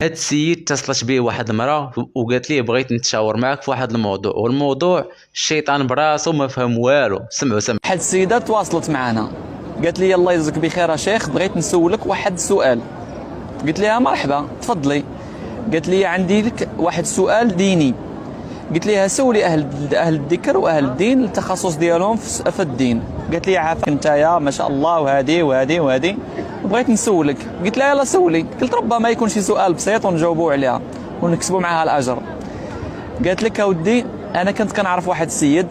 هاد السيد اتصلت به واحد المراه وقالت ليه بغيت نتشاور معك في واحد الموضوع، والموضوع الشيطان براسو ما فهم والو. سمعوا واحد السيده تواصلت معنا قالت لي الله يجزيك بخير يا شيخ، بغيت نسولك واحد السؤال. قلت لها مرحبا تفضلي. قالت لي عندي لك واحد السؤال ديني. قلت لها سولي اهل الذكر واهل الدين التخصص ديالهم في الدين. قالت لي عافاك نتايا ما شاء الله وهذه وهذه وهذه، بغيت نسولك. قلت لها يلا سولي. قلت ربما يكون شي سؤال بسيط ونجاوبوا عليها ونكسبوا معها الاجر. قالت لك اودي انا كنت كنعرف واحد السيد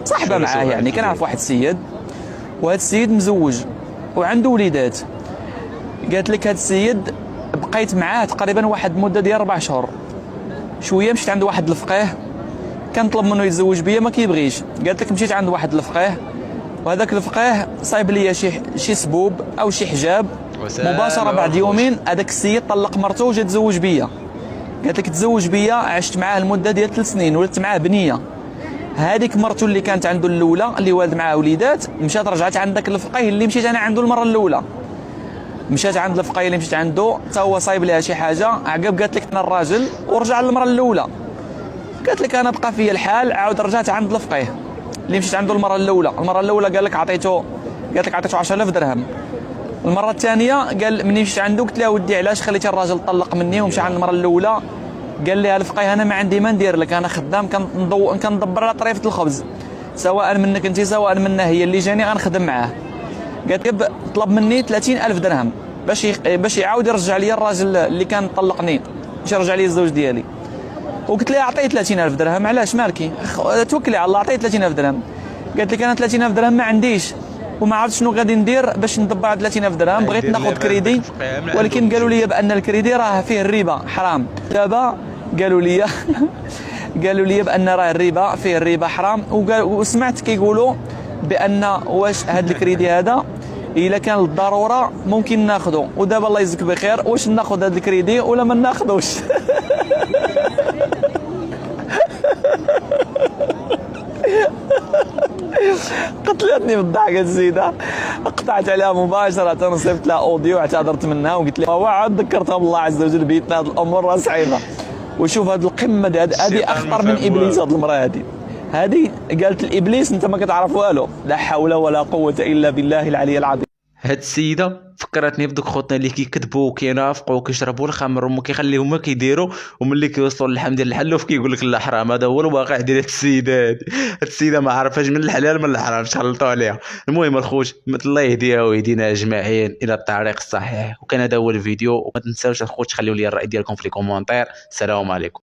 صاحبه معاه، يعني كنعرف واحد السيد، وهذا السيد مزوج وعنده وليدات. قالت لك هذا السيد بقيت معاه تقريبا واحد المده ديال 4 شهور. شويه مشيت عند واحد الفقيه كنطلب منه يتزوج بيا ما كيبغيش. قالت لك مشيت عند واحد الفقيه وهذاك الفقيه صايب لي شي سبوب او شي حجاب، مباشره بعد يومين هذاك السيد طلق مرته وجا تزوج بيا. قالت لك تزوج بيا عشت معاه المده ديال 3 سنين ولدت معاه بنيه. هذيك مرته اللي كانت عنده الاولى اللي والد معاه وليدات مشات رجعت عند ذاك الفقيه اللي مشيت انا عنده المره الاولى. مشات عند الفقيه اللي مشيت عنده حتى هو صايب لها شي حاجه، عقب قالت لك انا الراجل ورجع للمره الاولى. قالت لك انا بقى فيا الحال، عاود رجعت عند الفقيه اللي مشيت عنده المره الاولى. المره الاولى قالت لك عطيته 10000 درهم. المره الثانيه قال مني مشيت عنده قلت له ودي علاش خليتي الراجل طلق مني ومشى عند المره الاولى؟ قال لي الفقيه انا ما عندي ما ندير لك، انا خدام كندبر على طريفه الخبز، سواء منك انت سواء منها هي اللي جاني غنخدم معاه. قالت لي طلب مني 30000 درهم باش يعاود يرجع لي الراجل اللي كان طلقني، باش يرجع لي الزوج ديالي. وقلت لها اعطيه 30000 درهم، علاش مالكي توكلي على الله اعطيه 30000 درهم. قالت لك انا 30000 درهم ما عنديش وما عرفتش شنو غادي ندير باش ندبر 30000 درهم، بغيت ناخذ كريدي ولكن قالوا لي بان الكريدي راه فيه الربا حرام. دابا قالوا لي قالوا لي بان راه الربا فيه الربا حرام، وسمعت كيقولوا بان واش هذا الكريدي هذا الا كان للضروره ممكن ناخذه. ودابا الله يجزيك بخير واش ناخذ هذا الكريدي ولا ما ناخذوش؟ قتلتني بالضحك السيده، قطعت عليها مباشره وصيفط لها اوديو واعتذرت منها وقلت لها وعاد ذكرتها بالله عز وجل بيتنا هذه الامور راه صعيبه. وشوف هذه القمه هذه اخطر من ابليس. هذه المراه هذه قالت الابليس انت ما كتعرف والو. لا حول ولا قوه الا بالله العلي العظيم. هاد السيده فكرتني بدوك خوتنا اللي كيكذبوا وكينافقوا وكيشربوا الخمر وما كيخليهم ما كيديروا، وملي كيوصلوا للحم ديال الحلوف كيقول لك لا حرام. هذا هو الواقع ديال هاد السيده. هاد السيده ما عرفاش من الحلال من الحرام، تخلطوا عليها. المهم الخوت الله يهديها ويهدينا اجمعين الى الطريق الصحيح. وكان هذا هو الفيديو، وما تنساوش الخوت تخليوا لي الراي ديالكم في لي كومونتير. السلام عليكم.